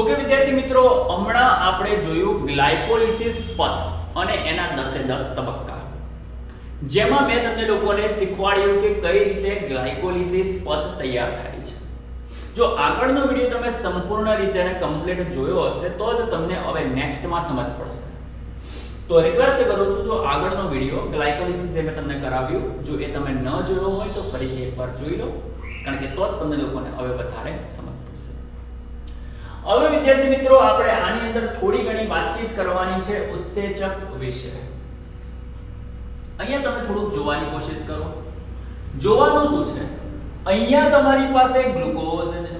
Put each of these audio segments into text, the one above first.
Okay વિદ્યાર્થી મિત્રો, હમણાં આપણે જોયું ગ્લાયકોલિસિસ પથ અને એના 10 તબક્કા, જેમાં મેં તમને લોકોને શીખવાડ્યું કે કઈ રીતે ગ્લાયકોલિસિસ પથ તૈયાર થાય છે. જો આગળનો વિડિયો તમે સંપૂર્ણ રીતે અને કમ્પ્લીટ જોયો હશે તો જ તમને હવે નેક્સ્ટમાં સમજ પડશે. તો રિક્વેસ્ટ કરું છું, જો આગળનો વિડિયો ગ્લાયકોલિસિસ જે મેં તમને કરાવ્યું, જો એ તમે ન જોયો હોય તો ફરીથી એકવાર જોઈ લો, કારણ કે તો જ તમને લોકોને હવે વધારે સમજ પડશે. હવે વિદ્યાર્થી મિત્રો, આપણે આની અંદર થોડી ઘણી વાતચીત કરવાની છે ઉત્સેચક વિશે. અહીંયા તમે થોડુંક જોવાની કોશિશ કરો. જોવાનું શું છે? અહીંયા તમારી પાસે ગ્લુકોઝ છે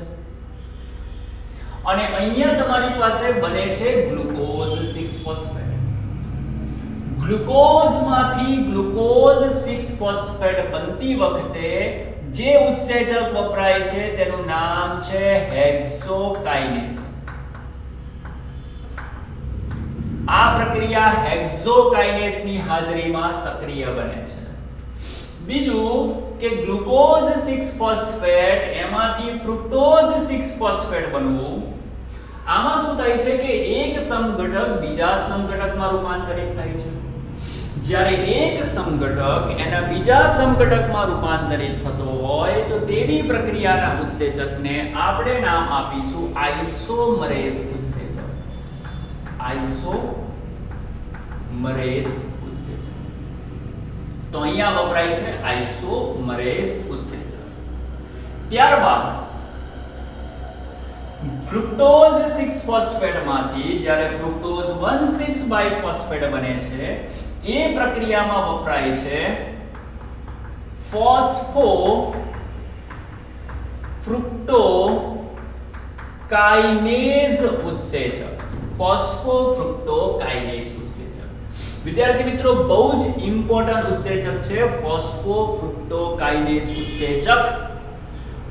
અને અહીંયા તમારી પાસે બને છે ગ્લુકોઝ 6 ફોસ્ફેટ. ગ્લુકોઝમાંથી ગ્લુકોઝ 6 ફોસ્ફેટ બનતી વખતે જે ઉત્સેચક વપરાય છે તેનું નામ છે હેક્સોકાઇનેઝ. આ પ્રક્રિયા હેક્સોકાઇનેઝ ની હાજરીમાં સક્રિય બને છે. બીજું કે ગ્લુકોઝ 6 ફોસ્ફેટ એમાંથી ફ્રુક્ટોઝ 6 ફોસ્ફેટ બનવું. આમાં શું થાય છે કે એક સમઘટક બીજા સમઘટકમાં રૂપાંતરિત થાય છે. જ્યારે એક સમઘટક એના બીજા સમઘટકમાં રૂપાંતરિત થતો હોય તો તેવી પ્રક્રિયાના ઉત્સેચકને આપણે નામ આપીશું આઇસોમરેઝ ઉત્સેચક. આઇસોમરેઝ ઉત્સેચક. તો અહીંયા વપરાય છે આઇસોમરેઝ ઉત્સેચક. ત્યારબાદ ફ્રુક્ટોઝ 6 ફોસ્ફેટમાંથી જ્યારે ફ્રુક્ટોઝ 1,6 બાયફોસ્ફેટ બને છે, એ પ્રક્રિયામાં વપરાય છે ફોસ્ફો ફ્રુક્ટોકાઇનેઝ ઉત્સેચક. ફોસ્ફો ફ્રુક્ટોકાઇનેઝ ઉત્સેચક. વિદ્યાર્થી મિત્રો, બહુ જ ઇમ્પોર્ટન્ટ ઉત્સેચક છે ફોસ્ફો ફ્રુક્ટોકાઇનેઝ ઉત્સેચક.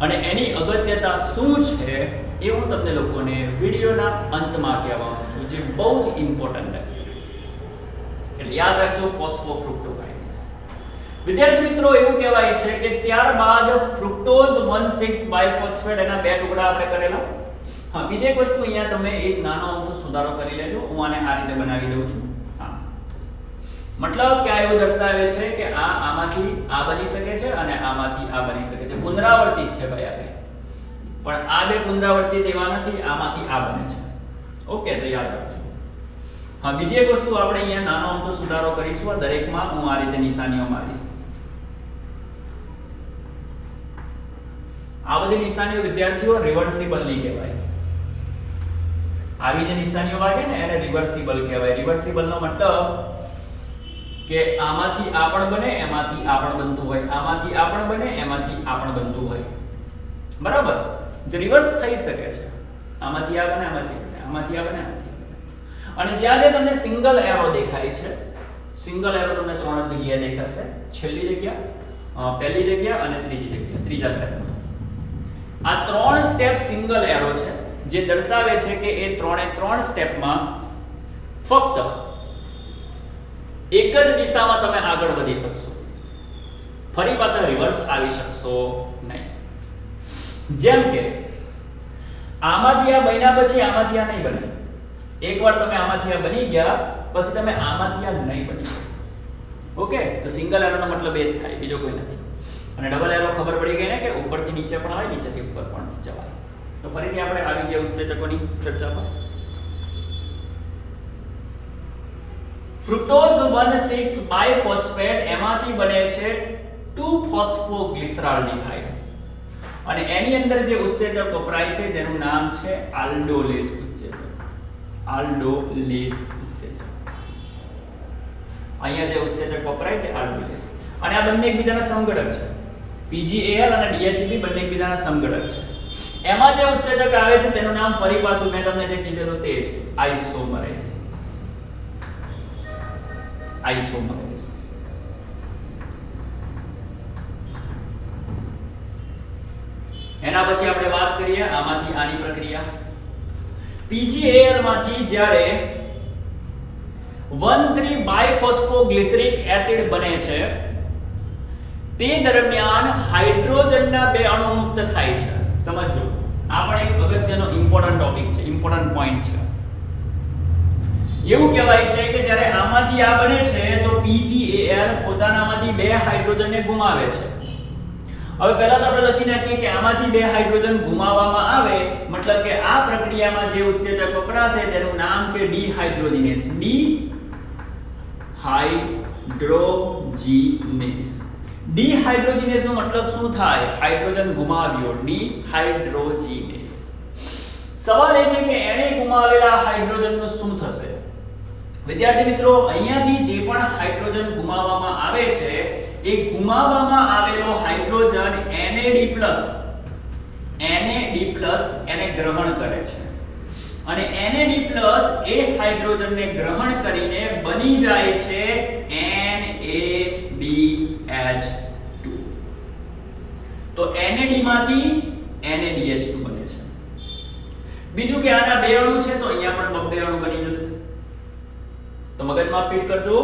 અને એની અગત્યતા શું છે એ હું તમને લોકોને વિડિયોના અંતમાં કહેવાનો છું, જે બહુ જ ઇમ્પોર્ટન્ટ રહેશે. એટલે યાદ રાખજો, ફોસ્ફોફ્રુક્ટોકાઇનેઝ. વિદ્યાર્થી મિત્રો, એવું કહેવાય છે કે ત્યારબાદ ફ્રુક્ટોઝ 1,6 બાયફોસ્ફેટ એના બે ટુકડા આપણે કરેલા. હા, બીજી એક વસ્તુ અહીંયા તમે એક નાનો અમથો સુધારો કરી લેજો. હું આને આ રીતે બનાવી દઉં છું. હા, મતલબ કે આ એવું દર્શાવે છે કે આમાંથી આ બની શકે છે અને આમાંથી આ બની શકે છે. પુનરાવર્તિત છે ભાઈ આ બે, પણ આ બે પુનરાવર્તિત એવા નથી, આમાંથી આ બને છે. ઓકે, તો યાદ રાખજો. હા, બીજી એક વસ્તુ આપણે અહીંયા નાનો અમથો સુધારો કરીશું. આ દરેકમાં હું આ રીતે નિશાનીઓ મારીશ. આ બધી નિશાનીઓ વિદ્યાર્થીઓ રિવર્સિબલ ની કહેવાય. આવી જે નિશાનીઓ વાગે ને એને રિવર્સિબલ કહેવાય. રિવર્સિબલ નો મતલબ કે આમાંથી આ પણ બને, એમાંથી આ પણ બનતું હોય, આમાંથી આ પણ બને, એમાંથી આ પણ બનતું હોય. બરાબર? જે રિવર્સ થઈ શકે છે. આમાંથી આ બને, આમાંથી બને, આમાંથી આ બને, આમાંથી. અને જ્યાં જે તમને સિંગલ એરો દેખાય છે, સિંગલ એરો તમને ત્રણ જ જગ્યાએ દેખાશે. છેલ્લી જગ્યા, પહેલી જગ્યા અને ત્રીજી જગ્યા, ત્રીજા સ્ટેપમાં. આ ત્રણ સ્ટેપ સિંગલ એરો છે, જે દર્શાવે છે કે એ ત્રણે ત્રણ સ્ટેપમાં ફક્ત એક જ દિશામાં તમે આગળ વધી શકશો. ફરી પાછા રિવર્સ આવી શકશો નહીં. જેમ કે આમાંથી આ બન્યા પછી આમાંથી આ નહીં બને. એકવાર તમે આમાંથી આ બની ગયા પછી તમે આમાંથી આ નહીં બની શકો. ઓકે, તો સિંગલ એરોનો મતલબ એ જ થાય, બીજો કોઈ નથી. અને ડબલ એરો ખબર પડી ગઈ ને કે ઉપરથી નીચે પણ આવે, નીચેથી ઉપર પણ જવાય. તો ફરીથી આપણે આવી ગયા ઉત્સેચકોની ચર્ચા પર. ફ્રુક્ટોઝ 1,6 બાયફોસ્ફેટ એમાંથી બને છે 2-ફોસ્ફોગ્લિસરાલ્ડિહાઇડ. અને એની અંદર જે ઉત્સેચક વપરાય છે જેનું નામ છે આલ્ડોલેઝ ઉત્સેચક. આલ્ડોલેઝ ઉત્સેચક. અહીંયા જે ઉત્સેચક વપરાય તે આલ્ડોલેઝ. અને આ બંને એકબીજાના સમઘટક છે. PgAl અને DHB બંને એકબીજાના સમઘટક છે. એમાં જે ઉત્સેચક આવે છે તેનું નામ ફરી પાછું મેં તમને જે કીધેલું તે છે આઇસોમરેઝ. આઇસોમરેઝ. એના પછી આપણે વાત કરીએ આમાંથી આની પ્રક્રિયા. PgAl માંથી જ્યારે 1,3 બાયફોસ્ફોગ્લિસરિક એસિડ બને છે, તે દરમિયાન હાઇડ્રોજનના બે અણુ મુક્ત થાય છે. સમજો, આ પણ એક અગત્યનો ઇમ્પોર્ટન્ટ ટોપિક છે. ઇમ્પોર્ટન્ટ પોઈન્ટ છે. એવું કહેવાય છે કે જ્યારે આમાંથી આ બને છે તો PgAl પોતાનામાંથી બે હાઇડ્રોજનને ગુમાવે છે. હવે પહેલા તો આપણે લખી નાખીએ કે આમાંથી બે હાઇડ્રોજન ગુમાવવામાં આવે મતલબ કે આ પ્રક્રિયામાં જે ઉત્સેચક વપરાશે તેનું નામ છે ડિહાઇડ્રોજિનેસ. ડિહાઇડ્રોજિનેસ. ડિહાઇડ્રોજિનેસ નો મતલબ શું થાય? હાઇડ્રોજન ગુમાવ્યો. ડિહાઇડ્રોજિનેસ. સવાલ એ છે કે એણે ગુમાવેલા હાઇડ્રોજનનું શું થશે? વિદ્યાર્થી મિત્રો, અહીંયાથી જે પણ હાઇડ્રોજન ગુમાવવામાં આવે છે એ ગુમાવવામાં આવેલો હાઇડ્રોજન NAD+ એને ગ્રહણ કરે છે અને NAD+ એ હાઇડ્રોજનને ગ્રહણ કરીને બની જાય છે NADH2. તો NAD માંથી NADH2 બને છે. બીજું કે આના બે અણુ છે તો અહીંયા પણ બબ્બે અણુ બની જશે. તો મગજમાં ફિટ કરજો.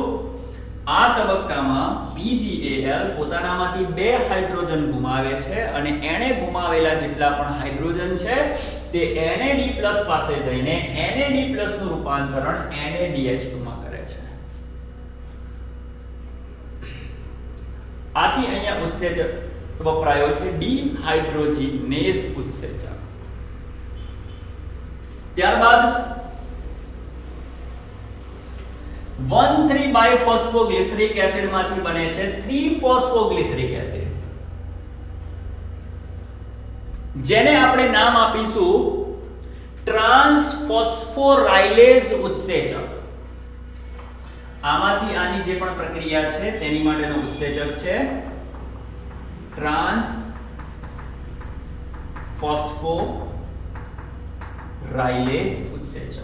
આ તબક્કામાં PgAl પોતાનામાંથી બે હાઇડ્રોજન ગુમાવે છે અને એણે ગુમાવેલા જેટલા પણ હાઇડ્રોજન છે તે NAD+ પાસે જઈને NAD+ નું રૂપાંતરણ NADH2 માં કરે છે. આથી અહીંયા ઉત્સેચક વપરાયો છે ડિહાઇડ્રોજિનેસ ઉત્સેચક. ત્યારબાદ 1,3-બાયફોસ્ફોગ્લિસરિક એસિડ માંથી બને છે 3-ફોસ્ફોગ્લિસરિક એસિડ, જેને આપણે નામ આપીશું ટ્રાન્સફોસ્ફોરાઇલેઝ ઉત્સેચક. આમાંથી આની જે પણ પ્રક્રિયા છે તેની માટેનો ઉત્સેચક છે ટ્રાન્સફોસ્ફોરાઇલેઝ ઉત્સેચક.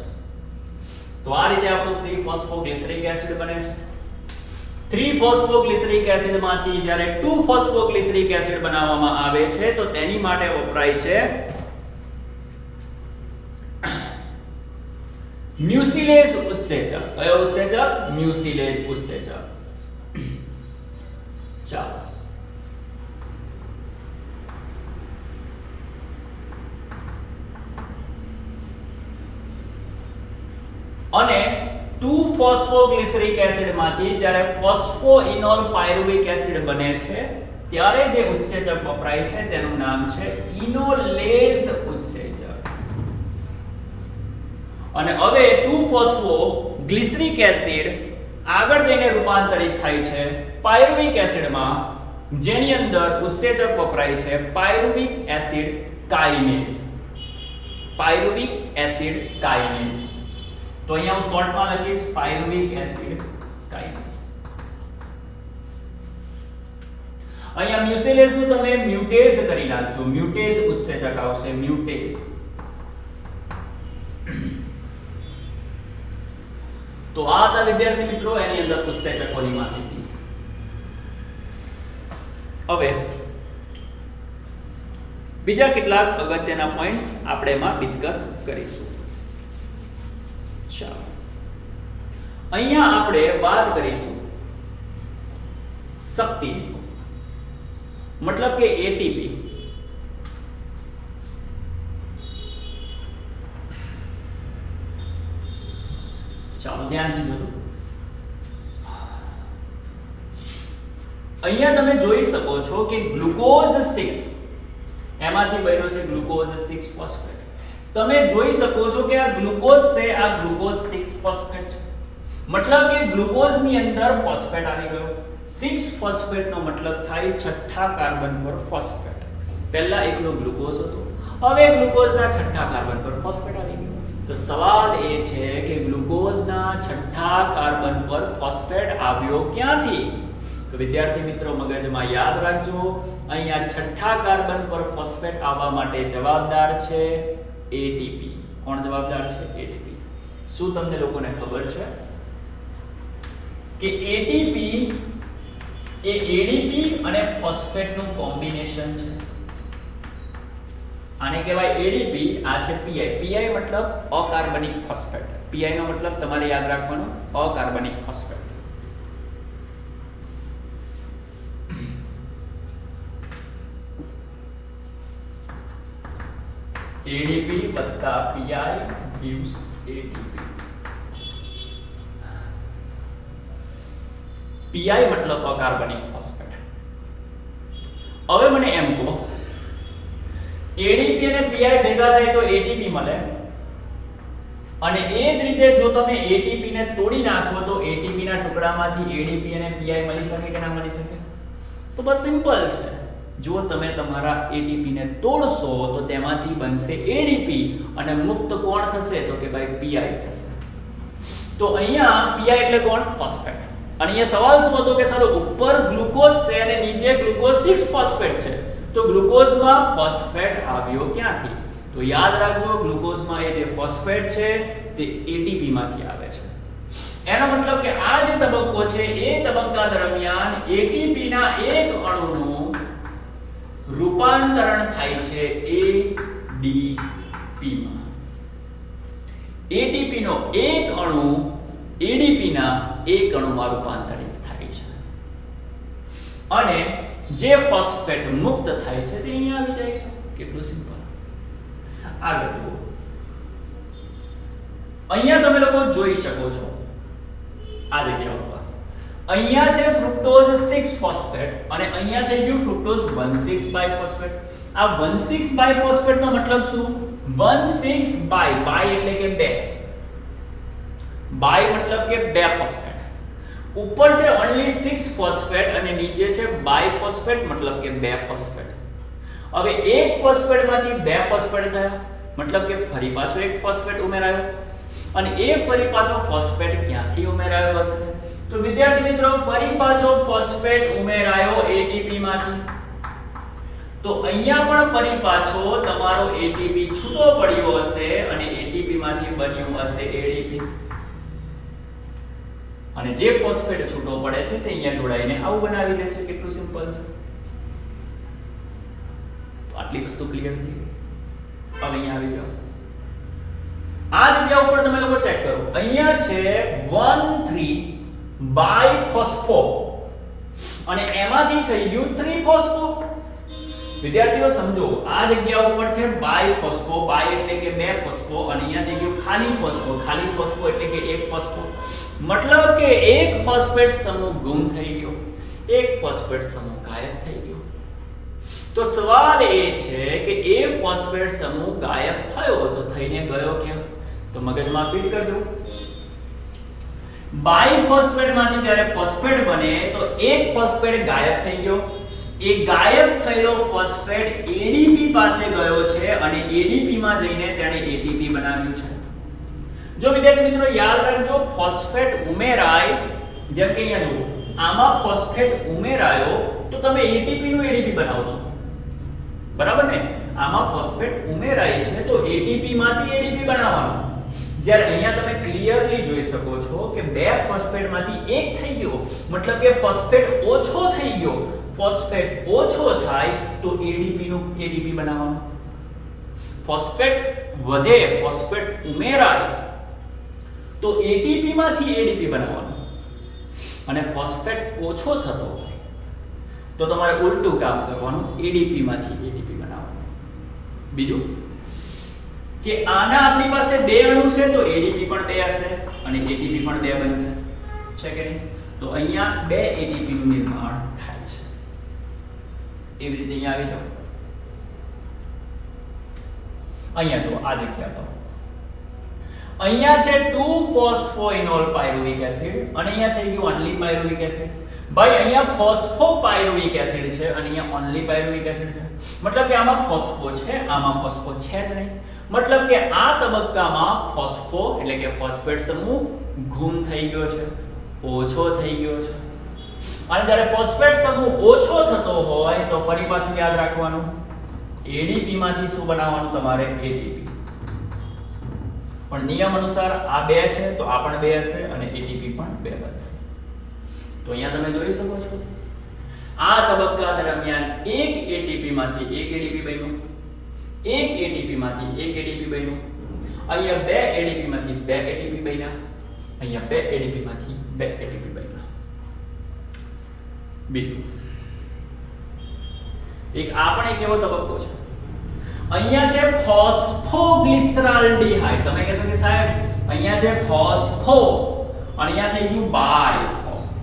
તો આ રીતે આપણું 3-ફોસ્ફોગ્લિસરિક એસિડ બને છે. 3-ફોસ્ફોગ્લિસરિક એસિડ માંથી જ્યારે 2-ફોસ્ફોગ્લિસરિક એસિડ બનાવવામાં આવે છે તો તેની માટે વપરાય છે મ્યુસિલેઝ ઉત્સેચક. કયો ઉત્સેચક? મ્યુસિલેઝ ઉત્સેચક. ચાલો, અને 2-ફોસ્ફોગ્લિસરિક એસિડ માંથી જ્યારે ફોસ્ફોઇનોલ પાયરુવિક એસિડ બને છે ત્યારે જે ઉત્સેચક વપરાય છે તેનું નામ છે ઇનોલેઝ ઉત્સેચક. અને હવે 2-ફોસ્ફોગ્લિસરિક એસિડ આગળ જઈને રૂપાંતરિત થાય છે પાયરુવિક એસિડમાં, જેની અંદર ઉત્સેચક વપરાય છે પાયરુવિક એસિડ કાઇનેસ. Pyruvic acid કાઇનેસ. તો અહીંયા હું શોર્ટમાં લખીશ પાયરુવિક એસિડ કાઇનેસ. અહીંયા મ્યુસિલેઝ નું તમે મ્યુટેઝ કરી નાખજો. મ્યુટેઝ ઉત્સેચક આવશે. મ્યુટેઝ. તો આ હતા વિદ્યાર્થી મિત્રો એની અંદર ઉત્સેચકોની માહિતી. હવે બીજા કેટલાક અગત્યના પોઈન્ટ્સ આપણે એમાં ડિસ્કસ કરીશું. ચાલો, અહીંયા આપણે વાત કરીશું શક્તિની. મતલબ કે એટીપી. ચાલો ધ્યાનથી જોજો. અહીંયા તમે જોઈ શકો છો કે ગ્લુકોઝ 6 એમાંથી બન્યો છે ગ્લુકોઝ 6 ફોસ્ફેટ. તમે જોઈ શકો છો કે આ ગ્લુકોઝ છે, આ ગ્લુકોઝ 6 ફોસ્ફેટ છે. મતલબ કે ગ્લુકોઝ ની અંદર ફોસ્ફેટ આવી ગયો. 6 ફોસ્ફેટ નો મતલબ થાય છઠ્ઠા કાર્બન પર ફોસ્ફેટ. પહેલા એકલો ગ્લુકોઝ હતો, હવે ગ્લુકોઝના છઠ્ઠા કાર્બન પર ફોસ્ફેટ આવી ગયો. તો સવાલ એ છે કે ગ્લુકોઝના છઠ્ઠા કાર્બન પર ફોસ્ફેટ આવ્યો ક્યાંથી? તો વિદ્યાર્થી મિત્રો મગજમાં યાદ રાખજો, અહીંયા છઠ્ઠા કાર્બન પર ફોસ્ફેટ આવવા માટે જવાબદાર છે એટીપી. કોણ જવાબદાર છે? એટીપી. શું તમને લોકોને ખબર છે કે એટીપી એ એડીપી અને ફોસ્ફેટનું કોમ્બિનેશન છે? આને કહેવાય એડીપી, આ છે પીઆઈ. પીઆઈ મતલબ અકાર્બનિક ફોસ્ફેટ. પીઆઈ નો મતલબ તમારે યાદ રાખવાનો અકાર્બનિક ફોસ્ફેટ. ADP વત્તા PI gives ATP. PI મતલબ અકાર્બનિક ફોસ્ફેટ. હવે મને એમ કહો ADP અને PI ભેગા થાય તો ATP મળે અને એ જ રીતે જો તમે ATP ને તોડી નાખો તો ATP ના ટુકડામાંથી ADP અને PI મળી શકે કે ના મળી શકે? તો બસ સિમ્પલ છે. જો તમે તમારા ATP ને તોડશો તો તેમાંથી બનશે ADP અને મુક્ત કોણ થશે? તો કે ભાઈ PI થશે. તો અહીંયા PI એટલે કોણ? ફોસ્ફેટ. અને અહીંયા સવાલ શું હતો કે સાલો ઉપર ગ્લુકોઝ છે અને નીચે ગ્લુકોઝ 6 ફોસ્ફેટ છે, તો ગ્લુકોઝમાં ફોસ્ફેટ આવ્યો ક્યાંથી? તો યાદ રાખજો ગ્લુકોઝમાં એ જે ફોસ્ફેટ છે તે ATP માંથી આવે છે. એનો મતલબ કે આ જે તબક્કો છે એ તબક્કા દરમિયાન ATP ના એક અણુનું રૂપાંતરણ થાય છે ADP માં. ATP નો એક અણુ ADP ના એક અણુમાં રૂપાંતરિત થાય છે અને જે ફોસ્ફેટ મુક્ત થાય છે તે અહીંયા આવી જાય છે. કેટલું સિમ્પલ. આગળ જુઓ. અહીંયા તમે લોકો જોઈ શકો છો આ જગ્યા ઉપર અહીંયા છે ફ્રુક્ટોઝ 6 ફોસ્ફેટ અને અહીંયા થઈ ગયું ફ્રુક્ટોઝ 1,6 બાયફોસ્ફેટ. આ 1,6 બાયફોસ્ફેટ નો મતલબ શું? 1,6 બાય એટલે કે 2 બાય મતલબ કે 2 ફોસ્ફેટ. ઉપર છે ઓન્લી 6 ફોસ્ફેટ અને નીચે છે બાયફોસ્ફેટ મતલબ કે 2 ફોસ્ફેટ. હવે એક ફોસ્ફેટમાંથી 2 ફોસ્ફેટ થયા મતલબ કે ફરી પાછો એક ફોસ્ફેટ ઉમેરાયો અને એ ફરી પાછો ફોસ્ફેટ ક્યાંથી ઉમેરાયો હશે? તો વિદ્યાર્થી મિત્રો ફરી પાછો ફોસ્ફેટ ઉમેરાયો ATP માંથી. તો અહીંયા પણ ફરી પાછો તમારો ATP છૂટો પડ્યો હશે અને ATP માંથી બન્યું હશે ADP. અને જે ફોસ્ફેટ છૂટો પડે છે તે અહીંયા જોડાઈને આવું બનાવી દે છે. કેટલું સિમ્પલ છે. તો આટલી વસ્તુ ક્લિયર થઈ ગઈ. હવે અહીંયા આવી જાઓ. આ જગ્યા ઉપર તમે લોકો ચેક કરો. અહીંયા છે 1,3 બાયફોસ્ફો અને એમાંથી થઈ ગયું 3 ફોસ્ફો. વિદ્યાર્થીઓ સમજો આ જગ્યા ઉપર છે બાયફોસ્ફો, બાય એટલે કે 2 ફોસ્ફો અને અહીંયા થઈ ગયું ખાલી ફોસ્ફો, ખાલી ફોસ્ફો એટલે કે 1 ફોસ્ફો. મતલબ કે એક ફોસ્ફેટ સમૂહ ગુમ થઈ ગયો, એક ફોસ્ફેટ સમૂહ ગાયબ થઈ ગયો. તો સવાલ એ છે કે એ ફોસ્ફેટ સમૂહ ગાયબ થયો તો થઈને ગયો કેમ? તો મગજમાં ફીટ કરજો. બાયફોસ્ફેટમાંથી જ્યારે ફોસ્ફેટ બને તો એક ફોસ્ફેટ ગાયબ થઈ ગયો. એ ગાયબ થયેલો ફોસ્ફેટ ADP પાસે ગયો છે અને ADP માં જઈને તેણે ATP બનાવ્યું છે. જો વિદ્યાર્થી મિત્રો યાદ રાખજો ફોસ્ફેટ ઉમેરાય જેમ કે અહીંયા જુઓ આમાં ફોસ્ફેટ ઉમેરાયો તો તમે ATP નું ADP બનાવશો. બરાબર ને? આમાં ફોસ્ફેટ ઉમેરાય છે તો ATP માંથી ADP બનાવવાનું. જ્યારે અહીંયા તમે ક્લિયરલી જોઈ શકો છો કે 2 ફોસ્ફેટમાંથી એક થઈ ગયો મતલબ કે ફોસ્ફેટ ઓછો થઈ ગયો. ફોસ્ફેટ ઓછો થાય તો ADP નું ATP બનાવવાનું. ફોસ્ફેટ વધે, ફોસ્ફેટ ઉમેરાય તો ATP માંથી ADP બનાવવાનું અને ફોસ્ફેટ ઓછો થતો હોય તો તમારે ઉલટું કામ કરવાનું, ADP માંથી ATP બનાવવાનું. બીજું કે આના આપણી પાસે 2 અણુ છે તો ADP પણ 2 હશે અને ATP પણ 2 બનશે. છે કે નહીં? તો અહીંયા 2 ATP નું નિર્માણ થાય છે. એવી રીતે અહીંયા આવી જાઓ. અહીંયા જો આ જગ્યા પર અહીંયા છે 2-ફોસ્ફોઇનોલ પાયરુવિક એસિડ અને અહીંયા થઈ ગયું ઓન્લી પાયરુવિક એસિડ. ભાઈ અહીંયા ફોસ્ફોપાયરુવિક એસિડ છે અને અહીંયા ઓન્લી પાયરુવિક એસિડ છે. મતલબ કે આમાં ફોસ્ફો છે, આમાં ફોસ્ફો છે જ નહીં. મતલબ કે આ તબક્કામાં ફોસ્ફો એટલે કે ફોસ્ફેટ સમૂહ ગુમ થઈ ગયો છે, ઓછો થઈ ગયો છે. અને જ્યારે ફોસ્ફેટ સમૂહ ઓછો થતો હોય તો ફરી પાછું યાદ રાખવાનું ADP માંથી શું બનાવવાનું તમારે? ATP. પણ નિયમ અનુસાર આ 2 છે તો આ પણ 2 હશે અને ATP પણ 2 બનશે. તો અહીંયા તમે જોઈ શકો છો આ તબક્કા દરમિયાન એક ATP માંથી એક ADP બન્યું, એક ATP માંથી એક ADP બન્યું, અહીંયા 2 ADP માંથી 2 ATP બન્યા, અહીંયા 2 ADP માંથી 2 ATP બન્યા. બીજું એક આ પણ એક એવો તબક્કો છે. અહીંયા છે ફોસ્ફોગ્લિસરાલ્ડિહાઇડ. તમે કહેશો કે સાહેબ અહીંયા છે ફોસ્ફો અને અહીંયા થઈ ગયું બાયફોસ્ફો.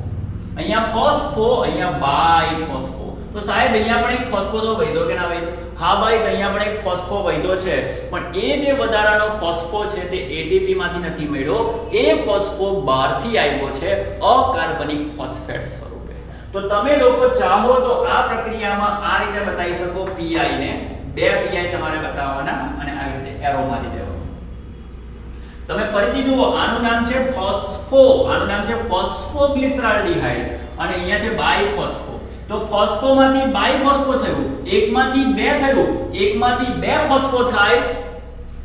અહીંયા ફોસ્ફો, અહીંયા બાયફોસ્ફો. તો સાહેબ અહીંયા પણ એક ફોસ્ફો તો વૈધો કે ના વૈધો? હા ભાઈ, તો અહીંયા પણ એક ફોસ્ફો વૈધો છે, પણ એ જે વધારાનો ફોસ્ફો છે તે એટીપી માંથી નથી મળ્યો. એ ફોસ્ફો બહારથી આવ્યો છે અકાર્બનિક ફોસ્ફેટ સ્વરૂપે. તો તમે લોકો ચાહો તો આ પ્રક્રિયામાં આ રીતે બતાવી શકો. પીઆઈ ને બે પીઆઈ તમારે બતાવવાના અને આવી રીતે એરો મારી દેવાનો. તમે ફરીથી જુઓ, આનું નામ છે ફોસ્ફો, આનું નામ છે ફોસ્ફોગ્લિસરાલ્ડિહાઇડ અને અહીંયા છે બાયફોસ્ફો. તો ફોસ્ફોમાંથી બાયફોસ્ફો થયું, એકમાંથી બે થયું, એકમાંથી બે ફોસ્ફો થાય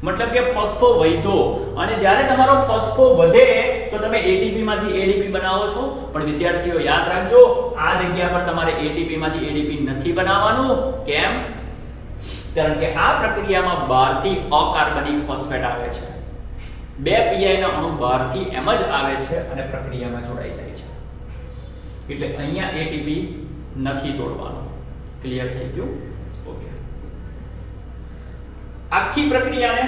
મતલબ કે ફોસ્ફો વધ્યો. અને જ્યારે તમારો ફોસ્ફો વધે તો તમે એટીપી માંથી એડીપી બનાવો છો. પણ વિદ્યાર્થીઓ યાદ રાખજો, આ જગ્યા પર તમારે એટીપી માંથી એડીપી નથી બનાવવાનું. કેમ? કારણ કે આ પ્રક્રિયામાં બહારથી અકાર્બનિક ફોસ્ફેટ આવે છે. બે પીઆઈ ના અણુ બહારથી એમ જ આવે છે અને પ્રક્રિયામાં જોડાઈ જાય છે. એટલે અહીંયા એટીપી નથી તોડવાનો. ક્લિયર થઈ ગયું? ઓકે. આખી પ્રક્રિયાને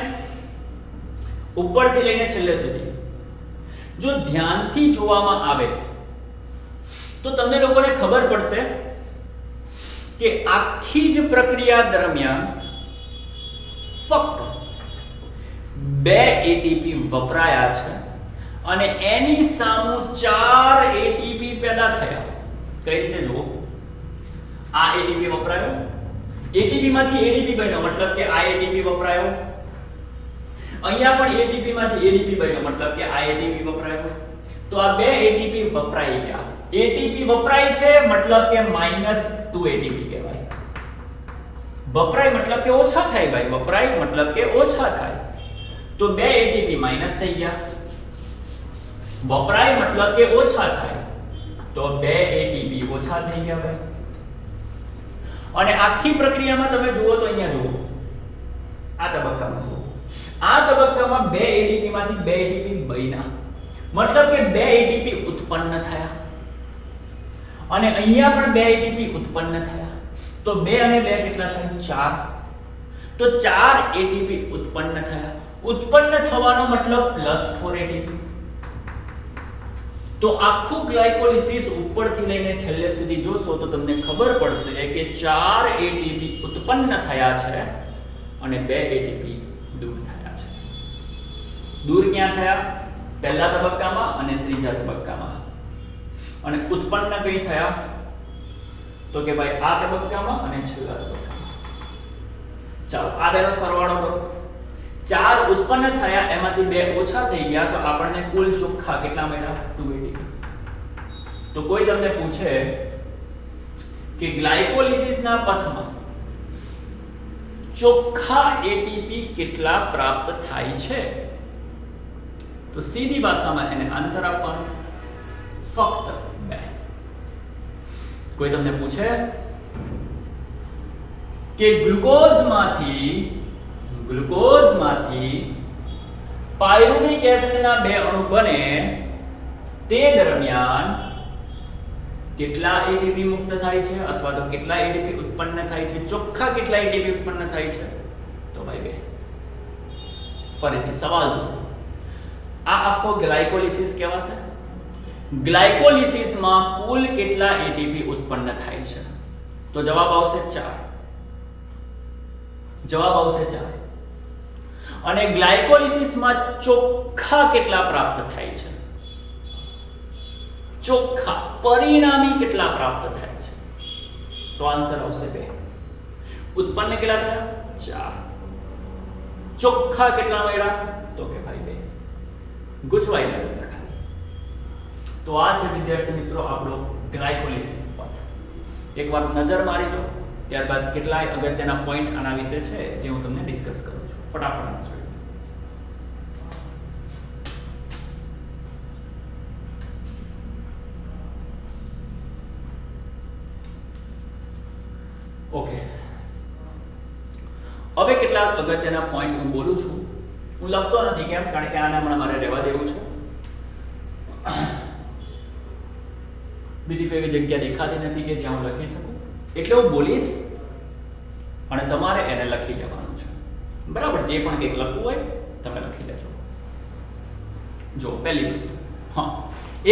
ઉપરથી લઈને છેલ્લે સુધી જો ધ્યાનથી જોવામાં આવે તો તમને લોકોને ખબર પડશે કે આખી જ પ્રક્રિયા દરમિયાન ફક્ત બે એટીપી વપરાયા છે અને એની સામે 4 એટીપી પેદા થયા. કઈ રીતે જુઓ? આ એટીપી વપરાયો, એટીપી માંથી એડીપી બન્યો મતલબ કે આ એટીપી વપરાયો. અહીંયા પણ એટીપી માંથી એડીપી બન્યો મતલબ કે આ એટીપી વપરાયો. તો આ બે એટીપી વપરાઈ ગયા. એટીપી વપરાય છે મતલબ કે -2 એટીપી કહેવાય. વપરાય મતલબ કે ઓછા થાય ભાઈ, વપરાય મતલબ કે ઓછા થાય. તો બે એટીપી માઈનસ થઈ ગયા. વપરાય મતલબ કે ઓછા થાય, તો બે એટીપી ઓછા થઈ ગયા ભાઈ. અને આખી પ્રક્રિયામાં તમે જુઓ તો અહીંયા જુઓ, આ તબક્કામાં જુઓ, આ તબક્કામાં બે એટીપી માંથી બે એટીપી બન્યા મતલબ કે બે એટીપી ઉત્પન્ન થયા. અને અહીંયા પણ બે એટીપી ઉત્પન્ન થયા. તો 2 અને 2 કેટલા થાય? 4. તો 4 એટીપી ઉત્પન્ન થયા. ઉત્પન્ન થવાનો મતલબ +4 એટીપી. તો આખું ગ્લાયકોલિસિસ ઉપરથી લઈને છેલ્લે સુધી જોશો તો તમને ખબર પડશે કે 4 એટીપી ઉત્પન્ન થયા છે અને 2 એટીપી દૂર થયા છે. દૂર ક્યાં થયા? પહેલા તબક્કામાં અને ત્રીજા તબક્કામાં. અને ઉત્પન્ન કઈ થયા? તો કે ભાઈ આ તબક્કામાં અને છેલ્લા તબક્કામાં. ચાલો આ બેનો સરવાળો કરો. 4 ઉત્પન્ન થયા, એમાંથી 2 ઓછા થઈ ગયા, તો આપણને કુલ ચોખ્ખા કેટલા મળ્યા? 2 એટીપી. તો કોઈ તમને પૂછે કે ગ્લાયકોલિસિસના પથમાં ચોખ્ખા એટીપી કેટલા પ્રાપ્ત થાય છે? તો સીધી ભાષામાં એને આન્સર આપવાનો ફક્ત 2. કોઈ તમને પૂછે કે ગ્લુકોઝમાંથી પાયરુવેટિક એસિડના 2 અણુ બને તે દરમિયાન કેટલા એટીપી મુક્ત થાય છે અથવા તો કેટલા એટીપી ઉત્પન્ન થાય છે? ચોખ્ખા કેટલા એટીપી ઉત્પન્ન થાય છે? તો ભાઈ 2. ફરીથી સવાલ જુઓ. આ આખો ગ્લાયકોલિસિસ કહેવાશે. ગ્લાયકોલિસિસમાં કુલ કેટલા એટીપી ઉત્પન્ન થાય છે? તો જવાબ આવશે 4. જવાબ આવશે 4. અને ગ્લાયકોલિસિસમાં ચોખ્ખા કેટલા પ્રાપ્ત થાય છે? ચોખ્ખા પરિણામી કેટલા પ્રાપ્ત થાય છે? તો આન્સર આવશે 2. ઉત્પન્ન કેટલા થયા? 4. ચોખ્ખા કેટલા મળ્યા? તો કે ભાઈ 2. ગુચવાઈ ન જતા ખાલી. તો આ છે વિદ્યાર્થી મિત્રો આપણો ગ્લાયકોલિસિસ પથ. એકવાર નજર મારી લો, ત્યારબાદ કેટલાય અગત્યના પોઈન્ટ આના વિશે છે જે હું તમને ડિસ્કસ કરું છું. ફટાફટ જોઈએ. ઓકે, હવે કેટલાક અગત્યના પોઈન્ટ હું બોલું છું. હું લખતો નથી, કેમ? કારણ કે આને હમણાં મારે રહેવા દેવું છે. બીજી કોઈ એવી જગ્યા દેખાતી નથી કે જ્યાં હું લખી શકું, એટલે હું બોલીશ અને તમારે એને લખી લેવાનું છે. બરાબર, જે પણ કંઈક લખવું હોય તમે લખી લેજો. જો પહેલી વસ્તુ, હા,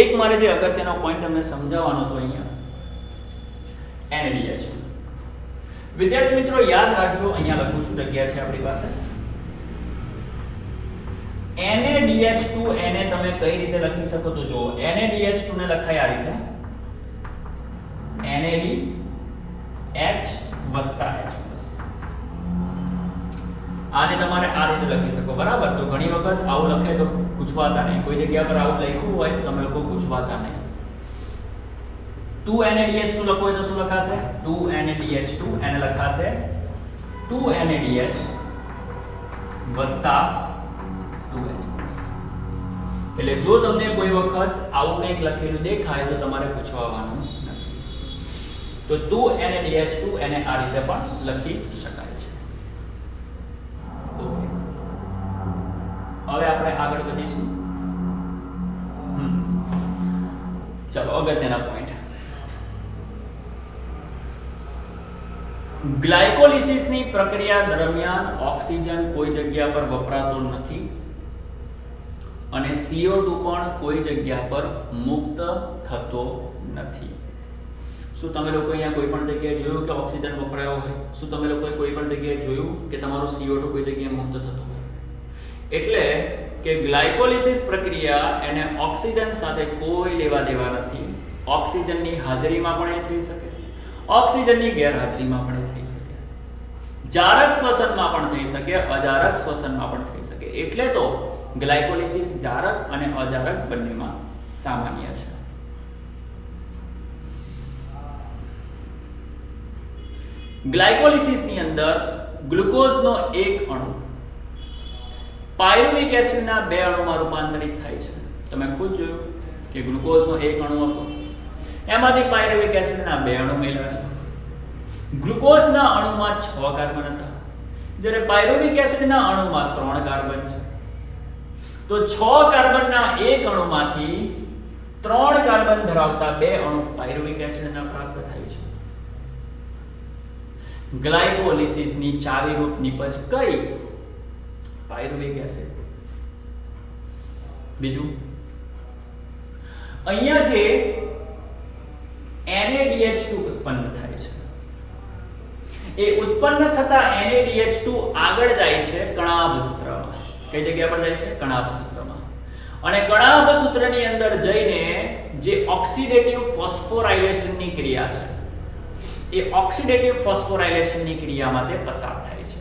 એક મારે જે અગત્યનો પોઈન્ટ તમને સમજાવવાનો હતો અહીંયા, NaDH2. વિદ્યાર્થી મિત્રો યાદ રાખજો, અહીંયા લખું છું, જગ્યા છે આપણી પાસે. NaDH2 એને તમે કઈ રીતે લખી શકો તો જો NaDH2 ને લખાય આ રીતે, NaDH + H+. આને તમારે આ રીતે લખી શકો, બરાબર. તો ઘણી વખત આવું લખે તો પૂછવાતા નહીં, કોઈ જગ્યા પર આવું લખ્યું હોય તો તમે લોકો પૂછવાતા નહીં. 2NaDH2 લખો હોય તો શું લખાશે? 2NaDH2 એને લખાશે 2NaDH + 2H+. એટલે જો તમને કોઈ વખત આવું કંઈક લખેલું દેખાય તો તમારે પૂછવાનું નથી. તો 2NaDH2 એને આ રીતે પણ લખી શકાય છે. ઓકે, હવે આપણે આગળ વધીશું. ચલો, અગત્યના પોઈન્ટ. ગ્લાયકોલિસિસની પ્રક્રિયા દરમિયાન ઓક્સિજન કોઈ જગ્યા પર વપરાતો નથી અને CO2 પણ કોઈ જગ્યા પર મુક્ત થતો નથી. શું તમે લોકો અહીંયા કોઈ પણ જગ્યાએ જોયું કે ઓક્સિજન વપરાયો હોય? શું તમે લોકોએ કોઈ પણ જગ્યાએ જોયું કે તમારો CO2 કોઈ જગ્યાએ મુક્ત થતો હોય? એટલે કે ગ્લાયકોલિસિસ પ્રક્રિયા એને ઓક્સિજન સાથે કોઈ લેવા દેવા નથી. ઓક્સિજનની હાજરીમાં પણ એ થઈ શકે, ઓક્સિજનની ગેરહાજરીમાં પણ એ થઈ શકે, જારક શ્વસનમાં પણ થઈ શકે, અજારક શ્વસનમાં પણ થઈ શકે. એટલે તો ગ્લાયકોલિસિસ જારક અને અજારક બંનેમાં સામાન્ય છે. ગ્લાયકોલિસિસની અંદર ગ્લુકોઝનો એક અણુ પાયરુવિક એસિડના 2 અણુમાં રૂપાંતરિત થાય છે. તમે ખુદ જોયું કે ગ્લુકોઝનો એક અણુ હતો, એમાંથી પાયરુવિક એસિડના 2 અણુ મળ્યા છે. ગ્લુકોઝના અણુમાં 6 કાર્બન હતા, જ્યારે પાયરુવિક એસિડના અણુમાં 3 કાર્બન છે. તો 6 કાર્બનના એક અણુમાંથી 3 કાર્બન ધરાવતા 2 અણુ પાયરુવિક એસિડના પ્રાપ્ત થાય છે. ગ્લાયકોલિસિસની ચાવીરૂપ નિપજ કઈ? Pyruvic acid. બીજું, અહીંયા જે NaDH2 ઉત્પન્ન થાય છે, એ ઉત્પન્ન થતા NaDH2 આગળ જાય છે કણાભ સૂત્રમાં. કઈ જગ્યા પર જાય છે? કણાભ સૂત્રમાં. અને કણાભ સૂત્રની અંદર જઈને જે ઓક્સિડેટિવ ફોસ્ફોરાયલેશનની ક્રિયા છે, એ ઓક્સિડેટિવ ફોસ્ફોરાયલેશનની ક્રિયામાં તે પસાર થાય છે.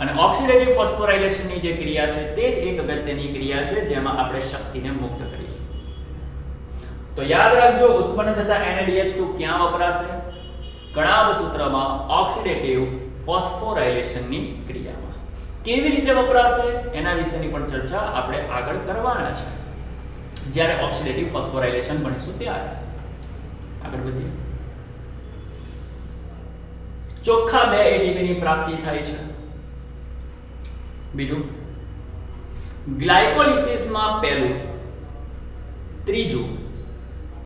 અને ઓક્સિડેટિવ ફોસ્ફોરાયલેશનની જે ક્રિયા છે તે જ એક અગત્યની ક્રિયા છે જેમાં આપણે શક્તિને મુક્ત કરીશું. તો યાદ રાખજો, ઉત્પન્ન થતા NaDH2 ક્યાં વપરાશે? કણાભ સૂત્રમાં ઓક્સિડેટિવ ફોસ્ફોરાયલેશનની ક્રિયામાં. કેવી રીતે વપરાશે એના વિશેની પણ ચર્ચા આપણે આગળ કરવાના છે, જ્યારે ઓક્સિડેટિવ ફોસ્ફોરાયલેશન ભણીશું ત્યારે. આગળ વધીએ. ચોખ્ખા 2 ATP ની પ્રાપ્તિ થાય છે. બીજું, ગ્લાયકોલિસિસમાં પહેલું, ત્રીજું